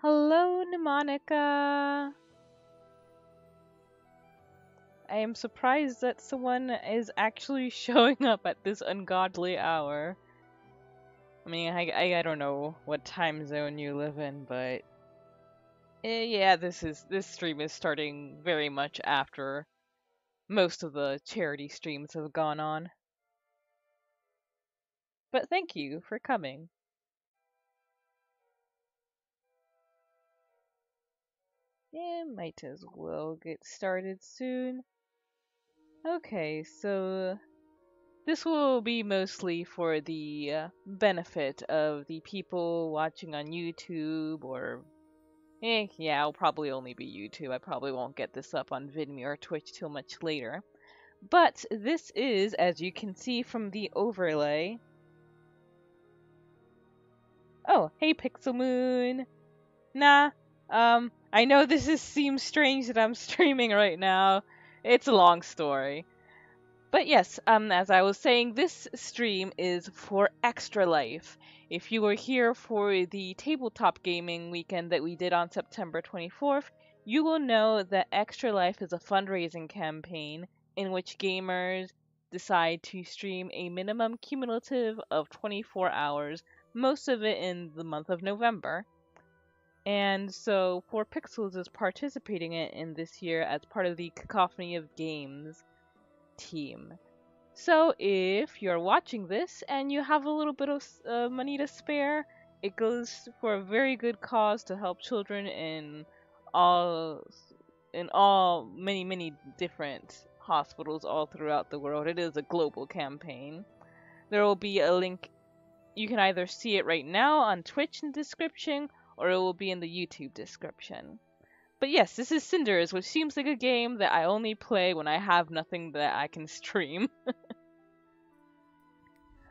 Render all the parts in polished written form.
Hello, Monica. I am surprised that someone is actually showing up at this ungodly hour. I mean, I don't know what time zone you live in, but yeah, this stream is starting very much after most of the charity streams have gone on. But thank you for coming. Yeah, might as well get started soon. Okay, so this will be mostly for the benefit of the people watching on YouTube or yeah, I'll probably only be YouTube. I probably won't get this up on Vimeo or Twitch till much later. But this is, as you can see from the overlay. Oh, hey Pixel Moon. Nah, I know seems strange that I'm streaming right now. It's a long story. But yes, as I was saying, this stream is for Extra Life. If you were here for the tabletop gaming weekend that we did on September 24th, you will know that Extra Life is a fundraising campaign in which gamers decide to stream a minimum cumulative of 24 hours, most of it in the month of November. And so 4pixels is participating in this year as part of the Cacophony of Games team. So if you're watching this and you have a little bit of money to spare, it goes for a very good cause to help children all in all many different hospitals all throughout the world. It is a global campaign. There will be a link. You can either see it right now on Twitch in the description, or it will be in the YouTube description. But yes, this is Cinders, which seems like a game that I only play when I have nothing that I can stream.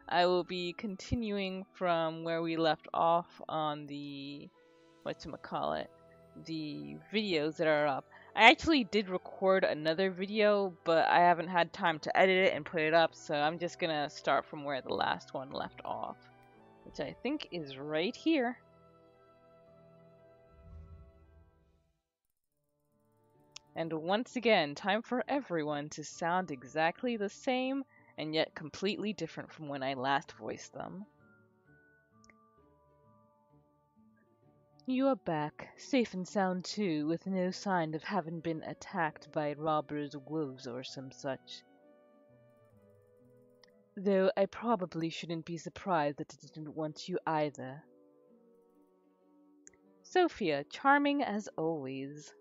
I will be continuing from where we left off on the whatchamacallit, the videos that are up. I actually did record another video, but I haven't had time to edit it and put it up, so I'm just gonna start from where the last one left off, which I think is right here. And once again, time for everyone to sound exactly the same and yet completely different from when I last voiced them. You are back, safe and sound too, with no sign of having been attacked by robbers, wolves, or some such. Though I probably shouldn't be surprised that it didn't want you either. Sophia, charming as always.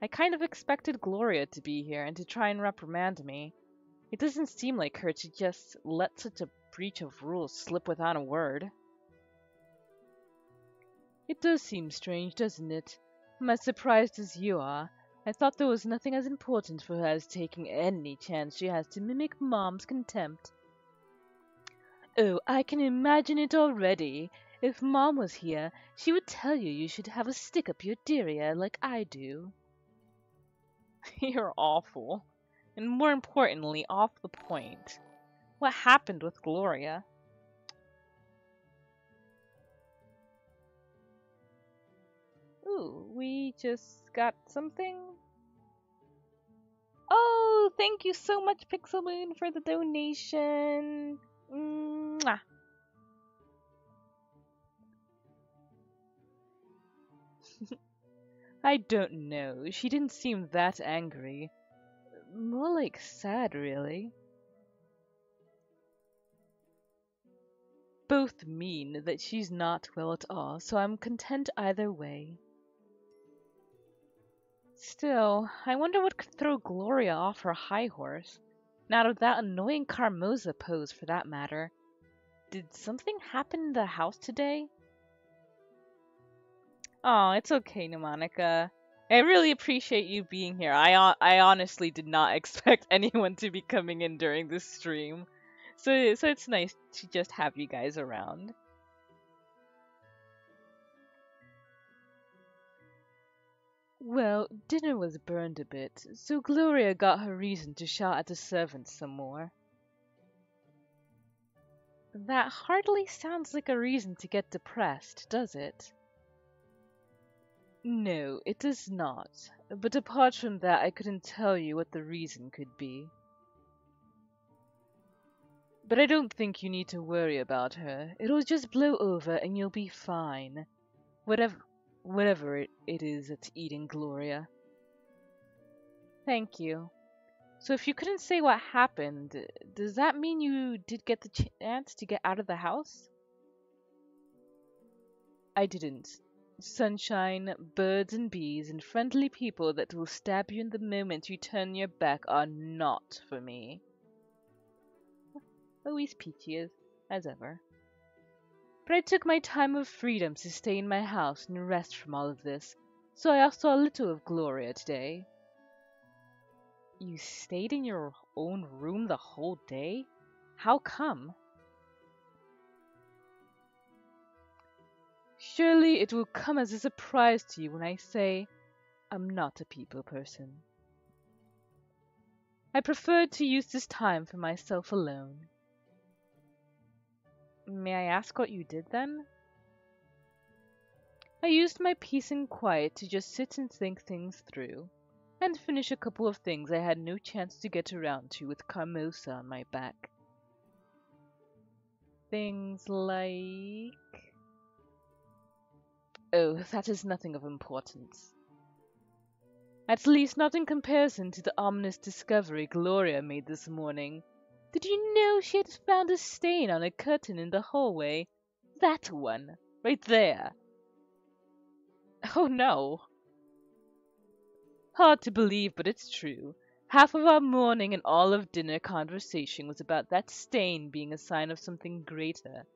I kind of expected Gloria to be here and to try and reprimand me. It doesn't seem like her to just let such a breach of rules slip without a word. It does seem strange, doesn't it? I'm as surprised as you are. I thought there was nothing as important for her as taking any chance she has to mimic Mom's contempt. Oh, I can imagine it already. If Mom was here, she would tell you should have a stick up your derriere like I do. You're awful. And more importantly, off the point. What happened with Gloria? Ooh, we just got something? Oh, thank you so much, Pixel Moon, for the donation. Mwah. I don't know. She didn't seem that angry. More like sad, really. Both mean that she's not well at all, so I'm content either way. Still, I wonder what could throw Gloria off her high horse. Not of that annoying Carmoza pose, for that matter. Did something happen in the house today? Oh, it's okay, Monica. I really appreciate you being here. I honestly did not expect anyone to be coming in during this stream. So it's nice to just have you guys around. Well, dinner was burned a bit, so Gloria got her reason to shout at the servants some more. That hardly sounds like a reason to get depressed, does it? No, it does not. But apart from that, I couldn't tell you what the reason could be. But I don't think you need to worry about her. It'll just blow over and you'll be fine. Whatever, whatever it is that's eating Gloria. Thank you. So if you couldn't say what happened, does that mean you did get the chance to get out of the house? I didn't. Sunshine, birds and bees, and friendly people that will stab you in the moment you turn your back are not for me. Always peachy as ever. But I took my time of freedom to stay in my house and rest from all of this, so I saw a little of Gloria today. You stayed in your own room the whole day? How come? Surely it will come as a surprise to you when I say I'm not a people person. I preferred to use this time for myself alone. May I ask what you did then? I used my peace and quiet to just sit and think things through, and finish a couple of things I had no chance to get around to with Carmosa on my back. Things like... Oh, that is nothing of importance. At least not in comparison to the ominous discovery Gloria made this morning. Did you know she had found a stain on a curtain in the hallway? That one, right there. Oh no. Hard to believe, but it's true. Half of our morning and all of dinner conversation was about that stain being a sign of something greater.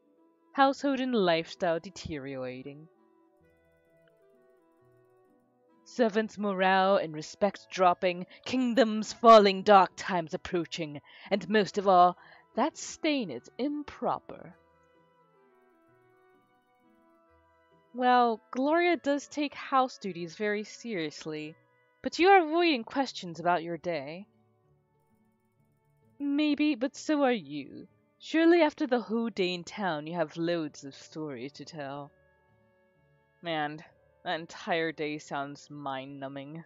Household and lifestyle deteriorating. Servants' morale and respect dropping, kingdoms falling, dark times approaching, and most of all, that stain is improper. Well, Gloria does take house duties very seriously, but you are avoiding questions about your day. Maybe, but so are you. Surely after the whole day in town you have loads of stories to tell. Man, that entire day sounds mind-numbing.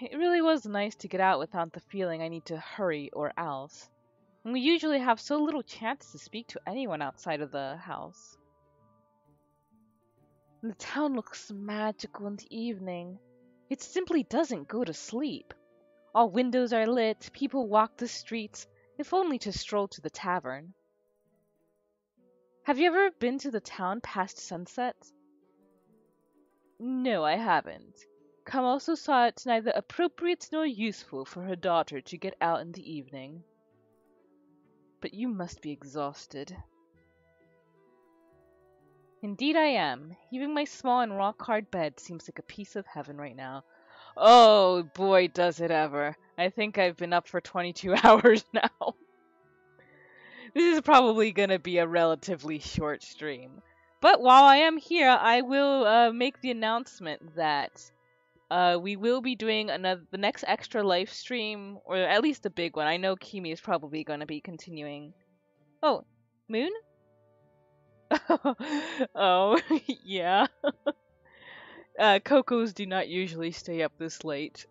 It really was nice to get out without the feeling I need to hurry or else. And we usually have so little chance to speak to anyone outside of the house. The town looks magical in the evening. It simply doesn't go to sleep. All windows are lit, people walk the streets, if only to stroll to the tavern. Have you ever been to the town past sunset? No, I haven't. Come also saw it neither appropriate nor useful for her daughter to get out in the evening. But you must be exhausted. Indeed I am. Even my small and rock-hard bed seems like a piece of heaven right now. Oh boy, does it ever. I think I've been up for 22 hours now. This is probably going to be a relatively short stream. But while I am here, I will make the announcement that we will be doing the next extra live stream, or at least a big one. I know Kimi is probably going to be continuing. Oh, Moon? Oh, yeah. Cocos do not usually stay up this late.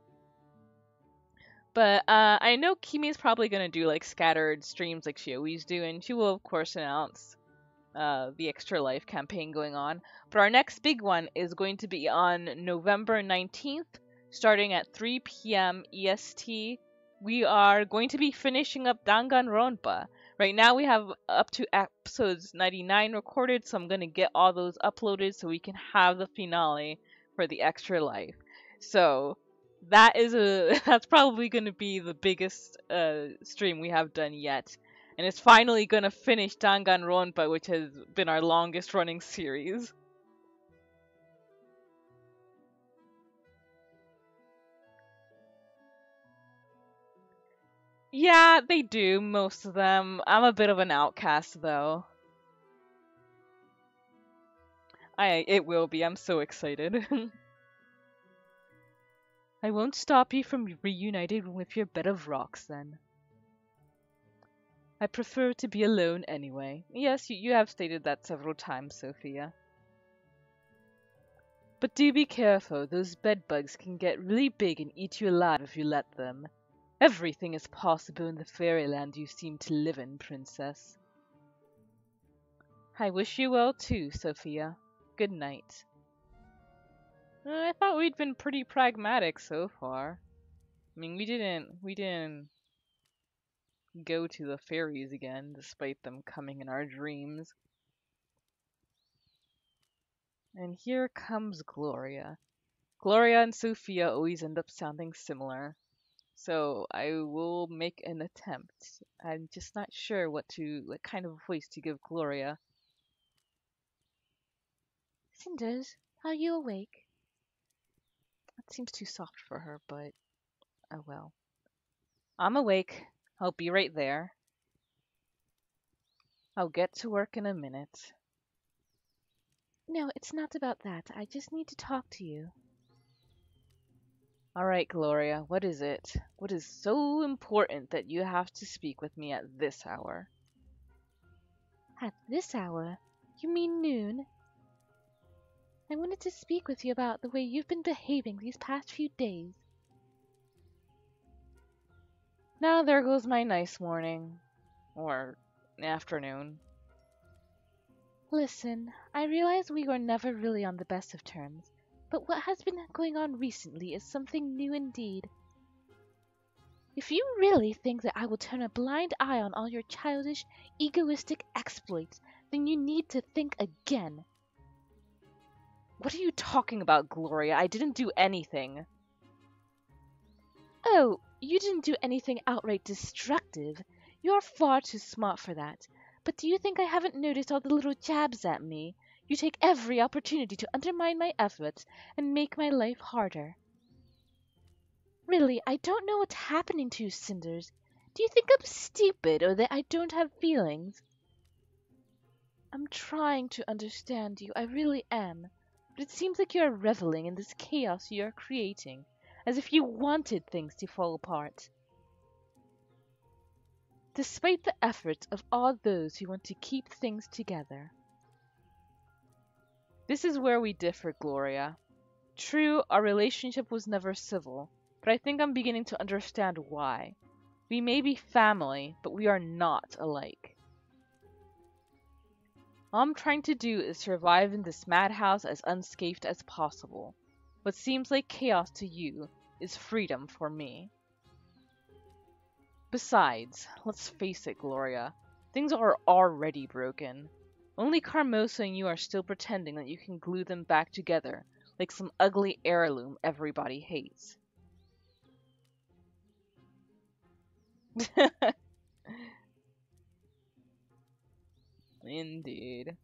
But I know Kimi is probably going to do like scattered streams like she always do, and she will of course announce the Extra Life campaign going on. But our next big one is going to be on November 19th, starting at 3 p.m. EST. We are going to be finishing up Danganronpa. Right now we have up to episodes 99 recorded, so I'm going to get all those uploaded so we can have the finale for the Extra Life. So that's probably going to be the biggest stream we have done yet. And it's finally going to finish Danganronpa, which has been our longest running series. Yeah, they do, most of them. I'm a bit of an outcast, though. It will be. I'm so excited. I won't stop you from reuniting with your bed of rocks, then. I prefer to be alone anyway. Yes, you have stated that several times, Sophia. But do be careful, those bedbugs can get really big and eat you alive if you let them. Everything is possible in the fairyland you seem to live in, Princess. I wish you well too, Sophia. Good night. I thought we'd been pretty pragmatic so far. I mean, we didn't go to the fairies again, despite them coming in our dreams. And here comes Gloria. Gloria and Sophia always end up sounding similar, so I will make an attempt. I'm just not sure what kind of voice to give Gloria. Cinders, are you awake? That seems too soft for her, but oh well. I'm awake. I'll be right there. I'll get to work in a minute. No, it's not about that. I just need to talk to you. All right, Gloria, what is it? What is so important that you have to speak with me at this hour? At this hour? You mean noon? I wanted to speak with you about the way you've been behaving these past few days. Now there goes my nice morning. Or afternoon. Listen, I realize we were never really on the best of terms, but what has been going on recently is something new indeed. If you really think that I will turn a blind eye on all your childish, egoistic exploits, then you need to think again. What are you talking about, Gloria? I didn't do anything. Oh, you didn't do anything outright destructive. You're far too smart for that. But do you think I haven't noticed all the little jabs at me? You take every opportunity to undermine my efforts and make my life harder. Really, I don't know what's happening to you, Cinders. Do you think I'm stupid or that I don't have feelings? I'm trying to understand you, I really am. But it seems like you're reveling in this chaos you are creating, as if you wanted things to fall apart. Despite the efforts of all those who want to keep things together. This is where we differ, Gloria. True, our relationship was never civil, but I think I'm beginning to understand why. We may be family, but we are not alike. All I'm trying to do is survive in this madhouse as unscathed as possible. What seems like chaos to you is freedom for me. Besides, let's face it, Gloria, things are already broken. Only Carmosa and you are still pretending that you can glue them back together, like some ugly heirloom everybody hates. Indeed.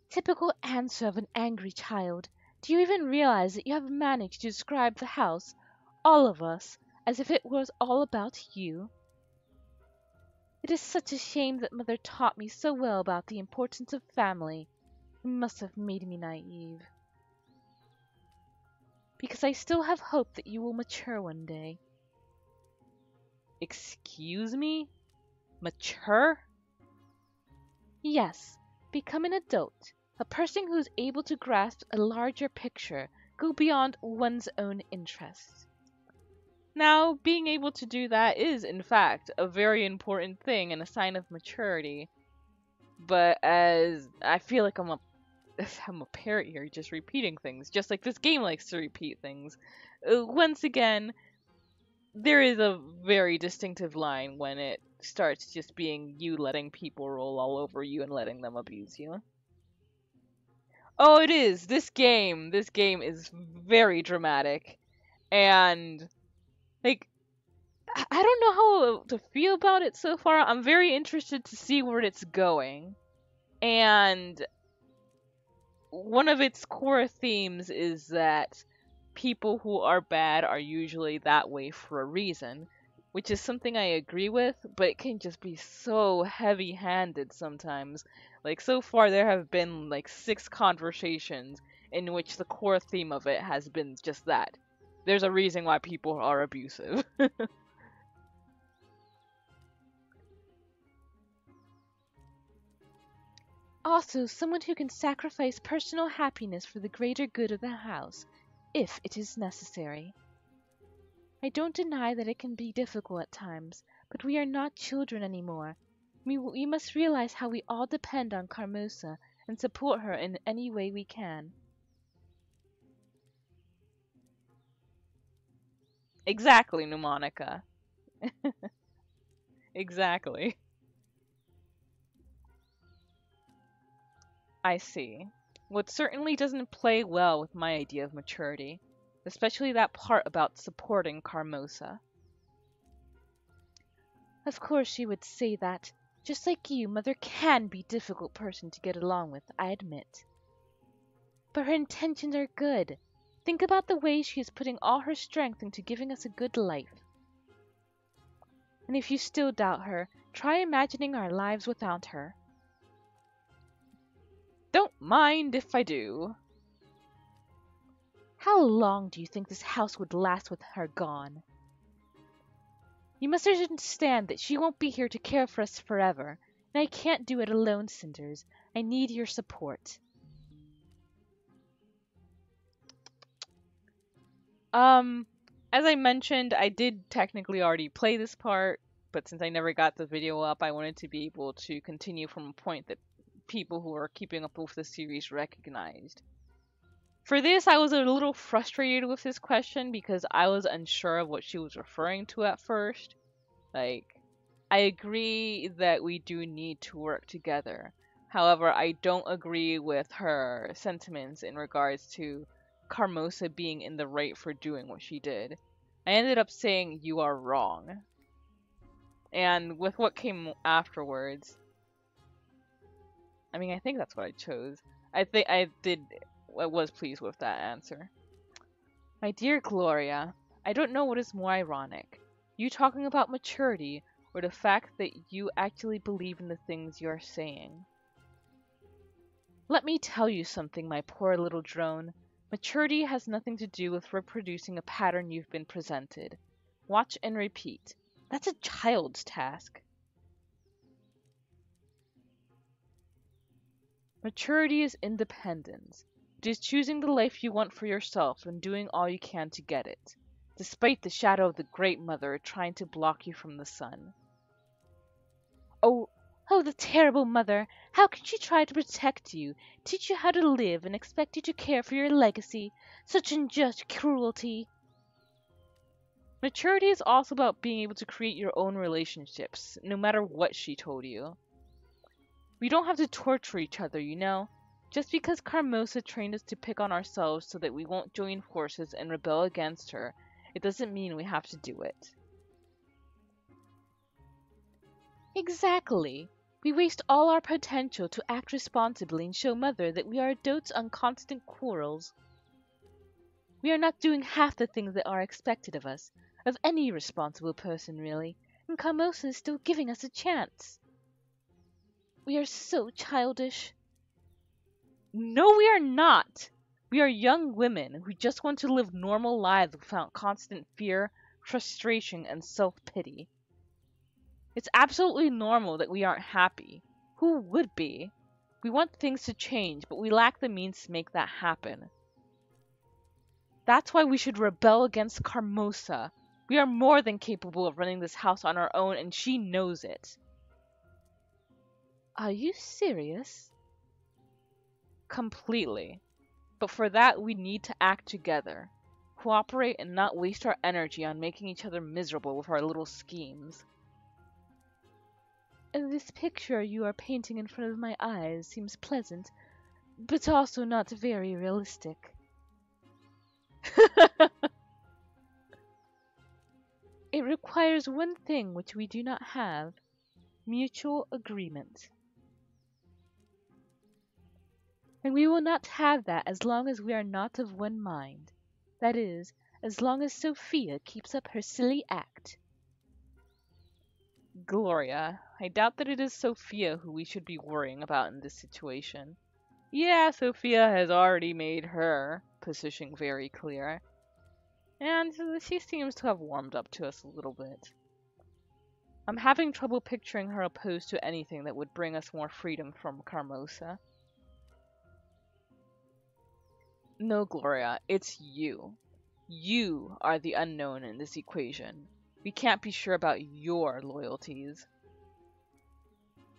Typical answer of an angry child. Do you even realize that you have managed to describe the house, all of us, as if it was all about you? It is such a shame that Mother taught me so well about the importance of family. It must have made me naive. Because I still have hope that you will mature one day. Excuse me? Mature? Yes, become an adult, a person who is able to grasp a larger picture, go beyond one's own interests. Now, being able to do that is, in fact, a very important thing and a sign of maturity. But as I feel like I'm a parrot here, just repeating things, just like this game likes to repeat things. Once again, there is a very distinctive line when it starts just being you letting people roll all over you and letting them abuse you. Oh, it is. This game is very dramatic. And like I don't know how to feel about it so far. I'm very interested to see where it's going. And one of its core themes is that people who are bad are usually that way for a reason, which is something I agree with, but it can just be so heavy-handed sometimes. Like so far there have been like 6 conversations in which the core theme of it has been just that. There's a reason why people are abusive. Also, someone who can sacrifice personal happiness for the greater good of the house, if it is necessary. I don't deny that it can be difficult at times, but we are not children anymore. We must realize how we all depend on Carmosa and support her in any way we can. Exactly, Pneumonica. Exactly. I see. What certainly doesn't play well with my idea of maturity, especially that part about supporting Carmosa. Of course she would say that. Just like you, Mother can be a difficult person to get along with, I admit. But her intentions are good. Think about the way she is putting all her strength into giving us a good life. And if you still doubt her, try imagining our lives without her. Don't mind if I do. How long do you think this house would last with her gone? You must understand that she won't be here to care for us forever, and I can't do it alone, Cinders. I need your support. As I mentioned, I did technically already play this part, but since I never got the video up, I wanted to be able to continue from a point that people who are keeping up with the series recognized. For this, I was a little frustrated with this question because I was unsure of what she was referring to at first. Like, I agree that we do need to work together. However, I don't agree with her sentiments in regards to Carmosa being in the right for doing what she did. I ended up saying you are wrong. And with what came afterwards, I mean, I think that's what I chose. I was pleased with that answer. My dear Gloria, I don't know what is more ironic, you talking about maturity or the fact that you actually believe in the things you're saying. Let me tell you something, my poor little drone. Maturity has nothing to do with reproducing a pattern you've been presented. Watch and repeat. That's a child's task. Maturity is independence. It is choosing the life you want for yourself and doing all you can to get it, despite the shadow of the Great Mother trying to block you from the sun. Oh, oh, the terrible mother! How can she try to protect you, teach you how to live, and expect you to care for your legacy? Such unjust cruelty! Maturity is also about being able to create your own relationships, no matter what she told you. We don't have to torture each other, you know? Just because Carmosa trained us to pick on ourselves so that we won't join forces and rebel against her, it doesn't mean we have to do it. Exactly. We waste all our potential to act responsibly and show Mother that we are adults on constant quarrels. We are not doing half the things that are expected of us, of any responsible person really, and Carmosa is still giving us a chance. We are so childish. No, we are not. We are young women who just want to live normal lives without constant fear, frustration, and self-pity. It's absolutely normal that we aren't happy. Who would be? We want things to change, but we lack the means to make that happen. That's why we should rebel against Carmosa. We are more than capable of running this house on our own, and she knows it. Are you serious? Completely. But for that, we need to act together. Cooperate and not waste our energy on making each other miserable with our little schemes. This picture you are painting in front of my eyes seems pleasant, but also not very realistic. It requires one thing which we do not have: mutual agreement. And we will not have that as long as we are not of one mind. That is, as long as Sophia keeps up her silly act. Gloria, I doubt that it is Sophia who we should be worrying about in this situation. Yeah, Sophia has already made her position very clear, and she seems to have warmed up to us a little bit. I'm having trouble picturing her opposed to anything that would bring us more freedom from Carmosa. No, Gloria, it's you. You are the unknown in this equation. We can't be sure about your loyalties.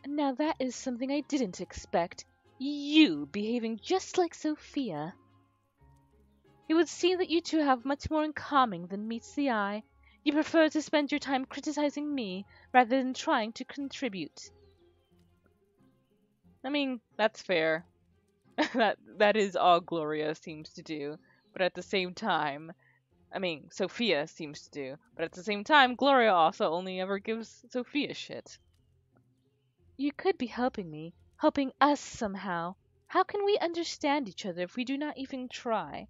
Now that is something I didn't expect. You behaving just like Sophia. It would seem that you two have much more in common than meets the eye. You prefer to spend your time criticizing me rather than trying to contribute. I mean, that's fair. that is all Gloria seems to do. But at the same time, I mean, Sophia seems to do. But at the same time, Gloria also only ever gives Sophia shit. You could be helping me, helping us somehow. How can we understand each other if we do not even try?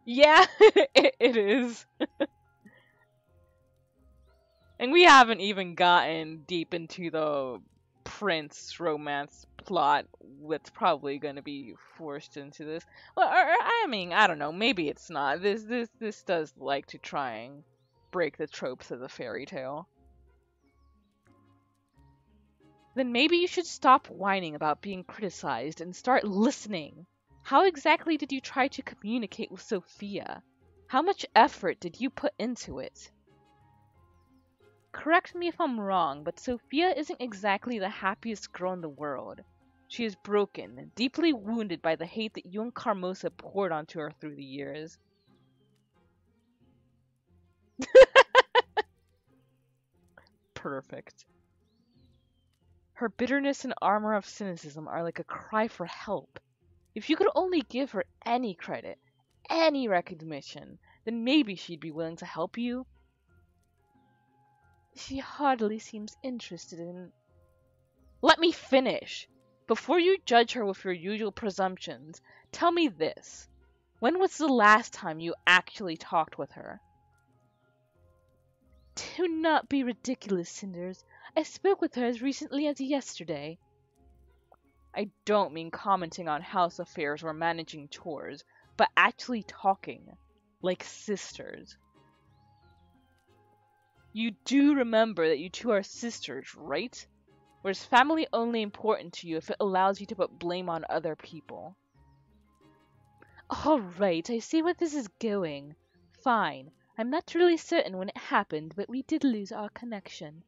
Yeah, it is. And we haven't even gotten deep into the prince romance plot that's probably going to be forced into this. Well, I mean, I don't know. Maybe it's not. This does like to try and break the tropes of the fairy tale. Then maybe you should stop whining about being criticized and start listening. How exactly did you try to communicate with Sophia? How much effort did you put into it? Correct me if I'm wrong, but Sophia isn't exactly the happiest girl in the world. She is broken, deeply wounded by the hate that you and Carmosa poured onto her through the years. Perfect. Her bitterness and armor of cynicism are like a cry for help. If you could only give her any credit, any recognition, then maybe she'd be willing to help you. She hardly seems interested in... Let me finish! Before you judge her with your usual presumptions, tell me this. When was the last time you actually talked with her? Do not be ridiculous, Cinders. I spoke with her as recently as yesterday. I don't mean commenting on house affairs or managing chores, but actually talking. Like sisters. You do remember that you two are sisters, right? Or is family only important to you if it allows you to put blame on other people? All right, I see where this is going. Fine. I'm not really certain when it happened, but we did lose our connection.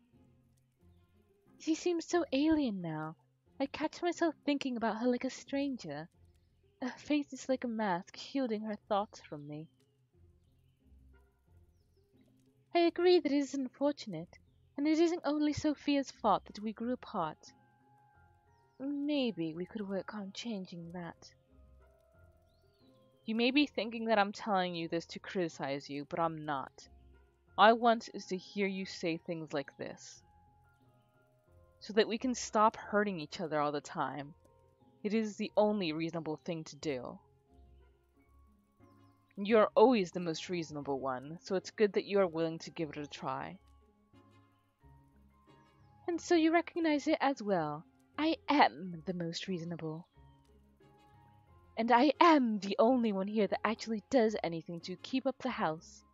She seems so alien now. I catch myself thinking about her like a stranger. Her face is like a mask shielding her thoughts from me. I agree that it is unfortunate, and it isn't only Sophia's fault that we grew apart. Maybe we could work on changing that. You may be thinking that I'm telling you this to criticize you, but I'm not. All I want is to hear you say things like this. So that we can stop hurting each other all the time. It is the only reasonable thing to do. You're always the most reasonable one, so it's good that you are willing to give it a try. And so you recognize it as well. I am the most reasonable. And I am the only one here that actually does anything to keep up the house.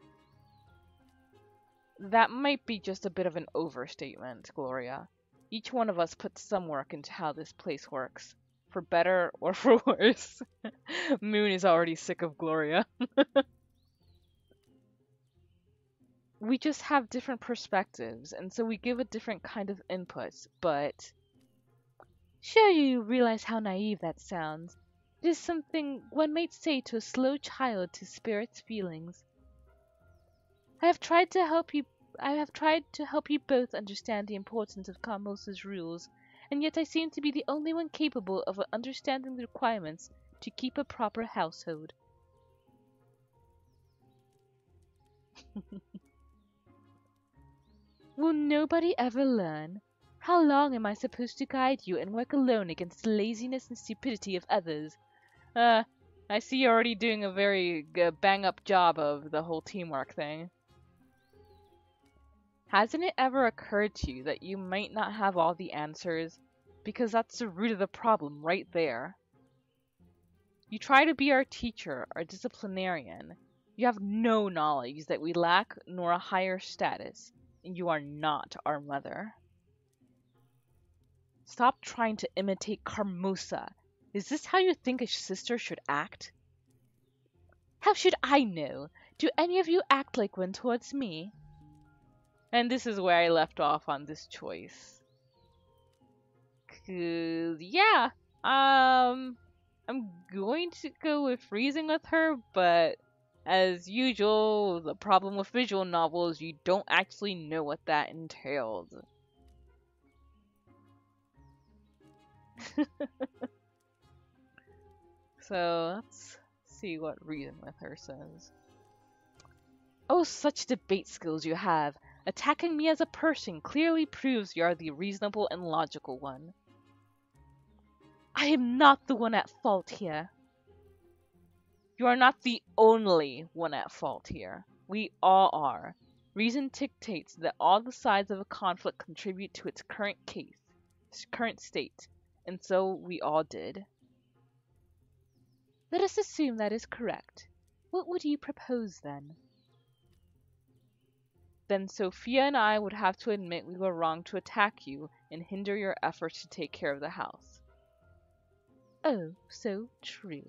That might be just a bit of an overstatement, Gloria. Each one of us puts some work into how this place works. For better or for worse. Moon is already sick of Gloria. We just have different perspectives, and so we give a different kind of input, but... Sure, you realize how naive that sounds. It is something one might say to a slow child to spare its feelings. I have tried to help you both understand the importance of Carmosa's rules, and yet I seem to be the only one capable of understanding the requirements to keep a proper household. Will nobody ever learn? How long am I supposed to guide you and work alone against the laziness and stupidity of others? I see you're already doing a very bang-up job of the whole teamwork thing. Hasn't it ever occurred to you that you might not have all the answers? Because that's the root of the problem right there. You try to be our teacher, our disciplinarian. You have no knowledge that we lack, nor a higher status. and you are not our mother. Stop trying to imitate Carmosa. Is this how you think a sister should act? How should I know? Do any of you act like one towards me? And this is where I left off on this choice. 'Cause, yeah, I'm going to go with freezing with her, but as usual, the problem with visual novels, you don't actually know what that entails. So let's see what reason with her says. Oh, such debate skills you have! Attacking me as a person clearly proves you are the reasonable and logical one. I am not the one at fault here. You are not the only one at fault here. We all are. Reason dictates that all the sides of a conflict contribute to its current state, and so we all did. Let us assume that is correct. What would you propose then? Then Sophia and I would have to admit we were wrong to attack you and hinder your efforts to take care of the house. Oh, so true.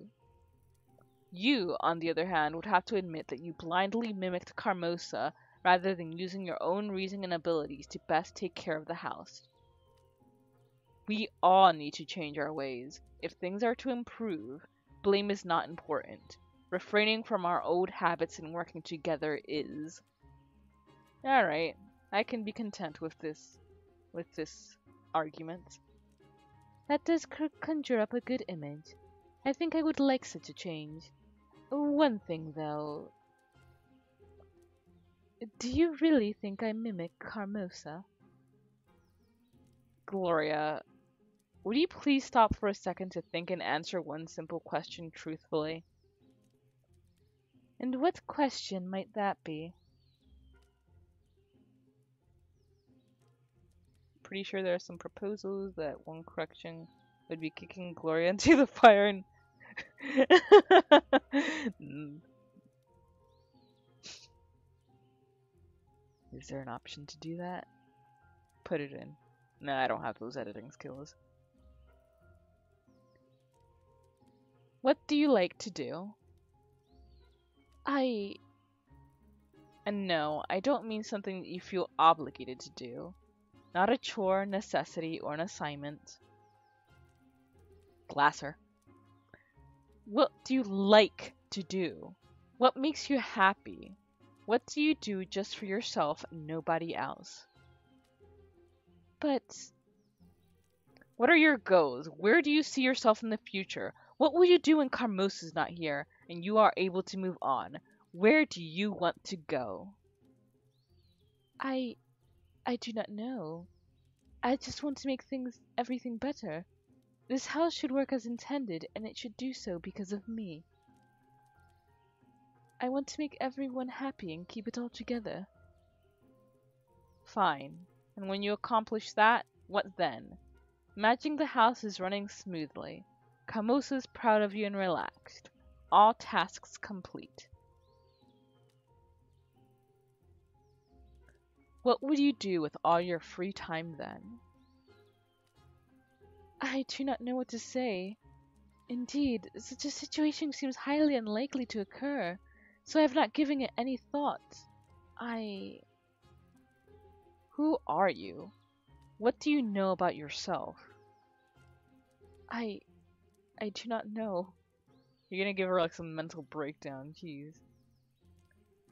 You, on the other hand, would have to admit that you blindly mimicked Carmosa rather than using your own reason and abilities to best take care of the house. We all need to change our ways. If things are to improve, blame is not important. Refraining from our old habits and working together is. Alright, I can be content with this argument. That does conjure up a good image. I think I would like such a change. One thing, though. Do you really think I mimic Carmosa? Gloria, would you please stop for a second to think and answer one simple question truthfully? And what question might that be? Pretty sure there are some proposals that one correction would be kicking Gloria into the fire and Is there an option to do that? Put it in. No, I don't have those editing skills. What do you like to do? And no, I don't mean something that you feel obligated to do. Not a chore, necessity, or an assignment. Glasser. What do you like to do? What makes you happy? What do you do just for yourself and nobody else? But what are your goals? Where do you see yourself in the future? What will you do when Carmos is not here and you are able to move on? Where do you want to go? I do not know. I just want to make everything better. This house should work as intended, and it should do so because of me. I want to make everyone happy and keep it all together. Fine. And when you accomplish that, what then? Imagine the house is running smoothly. Carmos is proud of you and relaxed. All tasks complete. What would you do with all your free time then? I do not know what to say. Indeed, such a situation seems highly unlikely to occur, so I have not given it any thought. Who are you? What do you know about yourself? I do not know. You're gonna give her like some mental breakdown, jeez.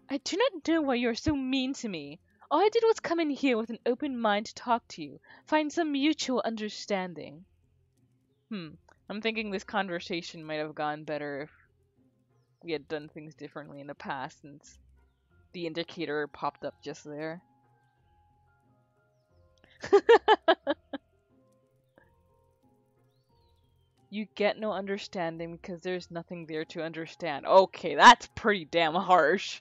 I do not know why you are so mean to me. All I did was come in here with an open mind to talk to you, find some mutual understanding. I'm thinking this conversation might have gone better if we had done things differently in the past, since the indicator popped up just there. You get no understanding because there's nothing there to understand. Okay, that's pretty damn harsh.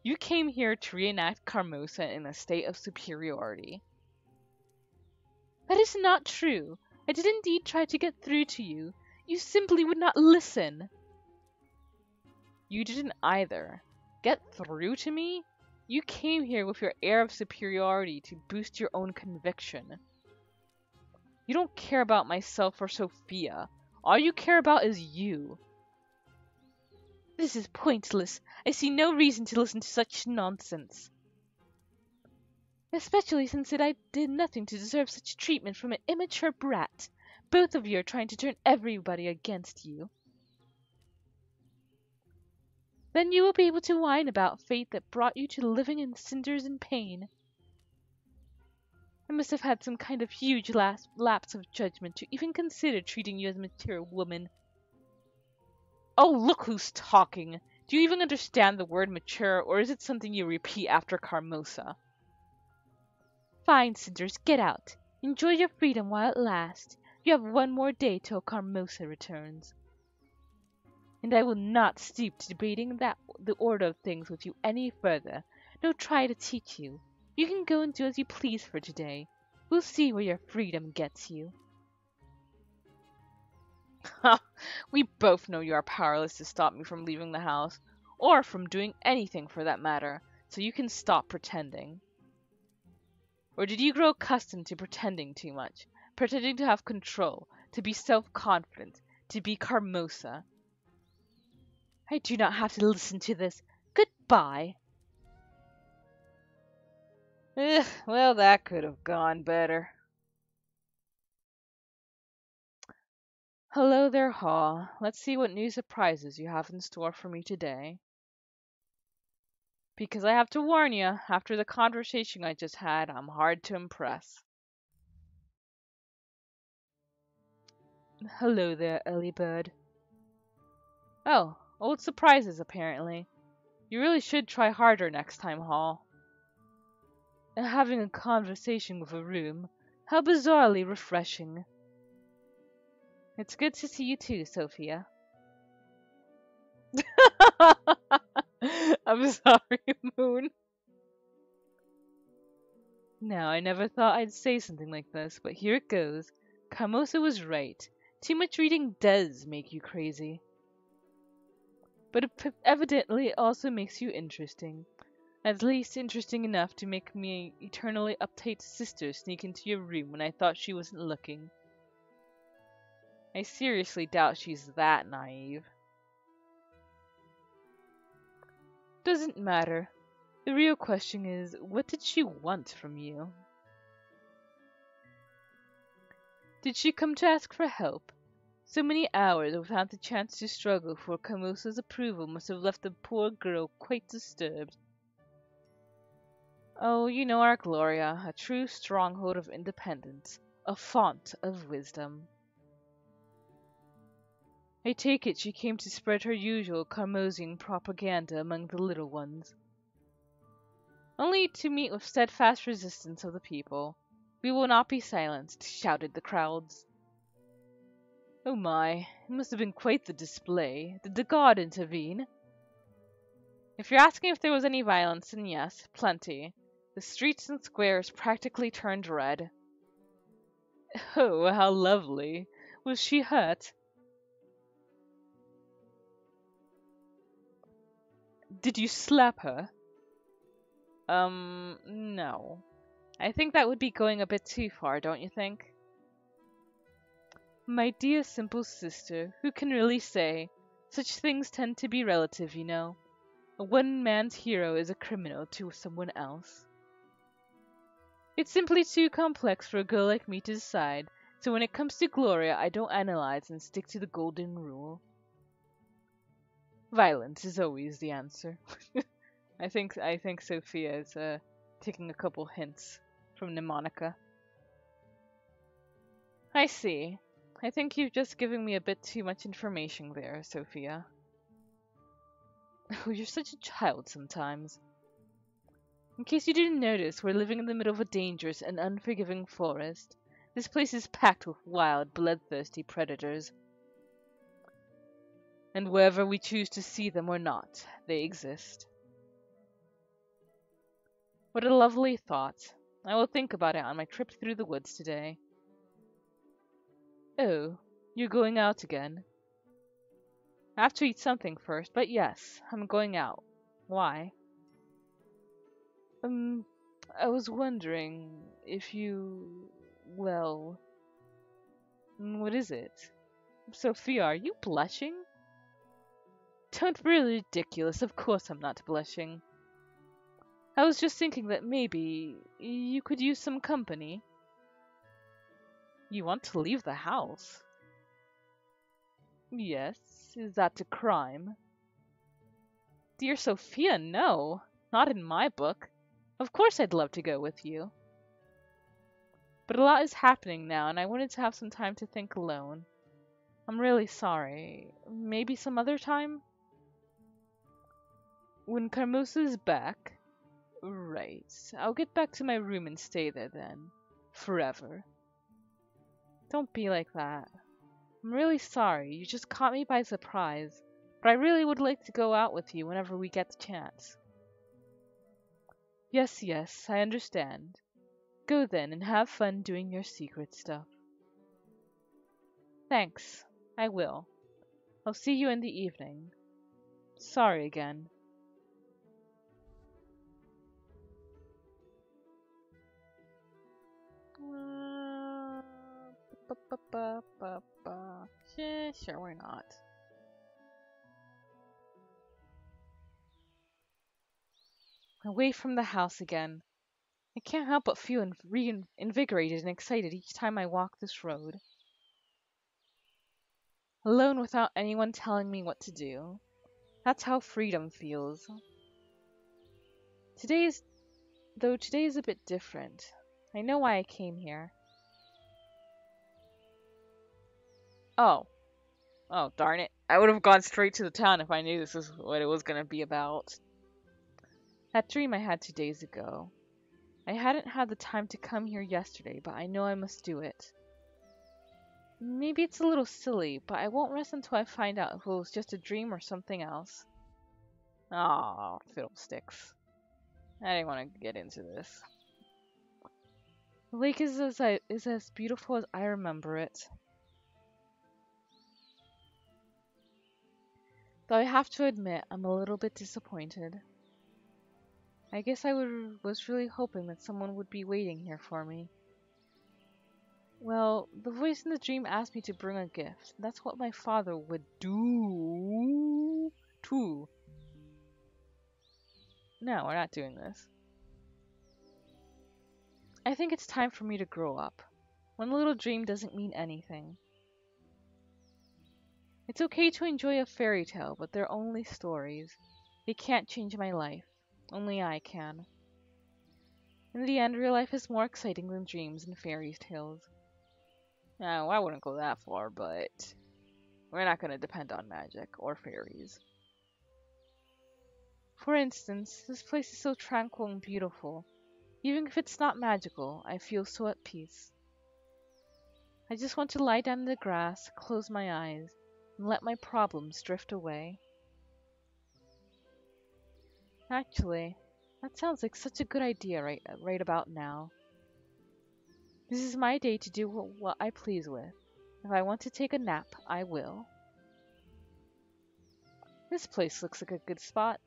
You came here to reenact Carmosa in a state of superiority. That is not true. I did indeed try to get through to you. You simply would not listen. You didn't either. Get through to me? You came here with your air of superiority to boost your own conviction. You don't care about myself or Sophia. All you care about is you. This is pointless. I see no reason to listen to such nonsense. Especially since I did nothing to deserve such treatment from an immature brat. Both of you are trying to turn everybody against you. Then you will be able to whine about fate that brought you to living in cinders and pain. I must have had some kind of huge lapse of judgment to even consider treating you as a mature woman. Oh, look who's talking! Do you even understand the word mature, or is it something you repeat after Carmosa? Fine, Cinders, get out. Enjoy your freedom while it lasts. You have one more day till Carmosa returns. And I will not stoop to debating the order of things with you any further, nor try to teach you. You can go and do as you please for today. We'll see where your freedom gets you. We both know you are powerless to stop me from leaving the house, or from doing anything for that matter, so you can stop pretending. Or did you grow accustomed to pretending too much? Pretending to have control, to be self-confident, to be Carmosa? I do not have to listen to this. Goodbye. Well, that could have gone better. Hello there, Haw. Let's see what new surprises you have in store for me today. Because I have to warn you, after the conversation I just had, I'm hard to impress. Hello there, early bird. Oh, old surprises apparently. You really should try harder next time, Hall. Having a conversation with a room. How bizarrely refreshing. It's good to see you too, Sophia. I'm sorry, Moon. Now, I never thought I'd say something like this, but here it goes. Carmosa was right. Too much reading does make you crazy. But it evidently also makes you interesting. At least interesting enough to make me eternally uptight sister sneak into your room when I thought she wasn't looking. I seriously doubt she's that naive. Doesn't matter. The real question is, what did she want from you? Did she come to ask for help? So many hours without the chance to struggle for Carmosa's approval must have left the poor girl quite disturbed. Oh, you know our Gloria, a true stronghold of independence, a font of wisdom. I take it she came to spread her usual Carmosian propaganda among the little ones. Only to meet with steadfast resistance of the people. We will not be silenced, shouted the crowds. Oh my, it must have been quite the display. Did the god intervene? If you're asking if there was any violence, then yes, plenty. The streets and squares practically turned red. Oh, how lovely. Was she hurt? Did you slap her? No. I think that would be going a bit too far, don't you think? My dear simple sister, who can really say? Such things tend to be relative, you know. One man's hero is a criminal to someone else. It's simply too complex for a girl like me to decide, so when it comes to Gloria, I don't analyze and stick to the golden rule. Violence is always the answer. I think Sophia is taking a couple hints from Mnemonica. I see. I think you've just given me a bit too much information there, Sophia. Oh, you're such a child sometimes. In case you didn't notice, we're living in the middle of a dangerous and unforgiving forest. This place is packed with wild, bloodthirsty predators. And wherever we choose to see them or not, they exist. What a lovely thought. I will think about it on my trip through the woods today. Oh, you're going out again? I have to eat something first, but yes, I'm going out. Why? Um, I was wondering if you, well, what is it? Sophia, are you blushing? Don't be ridiculous. Of course I'm not blushing. I was just thinking that maybe you could use some company. You want to leave the house? Yes. Is that a crime? Dear Sophia, no. Not in my book. Of course I'd love to go with you. But a lot is happening now, and I wanted to have some time to think alone. I'm really sorry. Maybe some other time? When Carmosa is back? Right. I'll get back to my room and stay there then. Forever. Don't be like that. I'm really sorry. You just caught me by surprise. But I really would like to go out with you whenever we get the chance. Yes, yes, I understand. Go then and have fun doing your secret stuff. Thanks. I will. I'll see you in the evening. Sorry again. Yeah, sure, why not? Away from the house again. I can't help but feel reinvigorated and excited each time I walk this road. Alone without anyone telling me what to do. That's how freedom feels. Today is a bit different. I know why I came here. Oh. Oh, darn it. I would have gone straight to the town if I knew this is what it was going to be about. That dream I had 2 days ago. I hadn't had the time to come here yesterday, but I know I must do it. Maybe it's a little silly, but I won't rest until I find out if it was just a dream or something else. Aw, fiddlesticks. I didn't want to get into this. The lake is as beautiful as I remember it. Though I have to admit, I'm a little bit disappointed. I guess was really hoping that someone would be waiting here for me. Well, the voice in the dream asked me to bring a gift. That's what my father would do too. No, we're not doing this. I think it's time for me to grow up. One little dream doesn't mean anything. It's okay to enjoy a fairy tale, but they're only stories. They can't change my life. Only I can. In the end, real life is more exciting than dreams and fairy tales. Now, I wouldn't go that far, but we're not going to depend on magic or fairies. For instance, this place is so tranquil and beautiful. Even if it's not magical, I feel so at peace. I just want to lie down in the grass, close my eyes, and let my problems drift away. Actually, that sounds like such a good idea right about now. This is my day to do what I please with. If I want to take a nap, I will. This place looks like a good spot.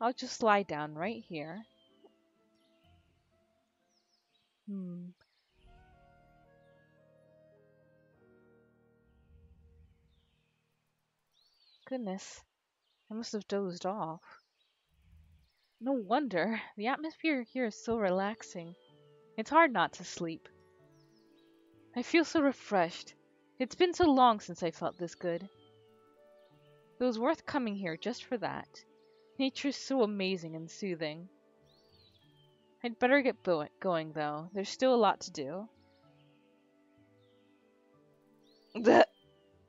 I'll just lie down right here. Goodness, I must have dozed off. No wonder. The atmosphere here is so relaxing. It's hard not to sleep. I feel so refreshed. It's been so long since I felt this good. It was worth coming here just for that. Nature's so amazing and soothing. I'd better get going, though. There's still a lot to do.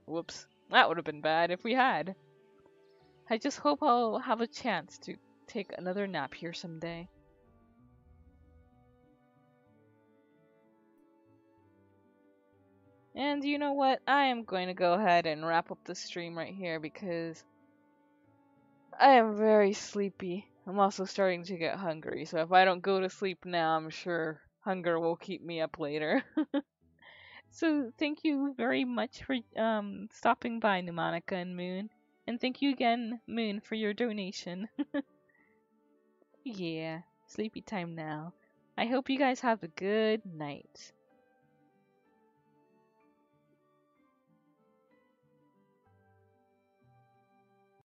Whoops. That would have been bad if we had. I just hope I'll have a chance to take another nap here someday. And you know what? I am going to go ahead and wrap up the stream right here because I am very sleepy. I'm also starting to get hungry, so if I don't go to sleep now, I'm sure hunger will keep me up later. So thank you very much for stopping by, Pneumonica and Moon. And thank you again, Moon, for your donation. Yeah. sleepy time now. I hope you guys have a good night.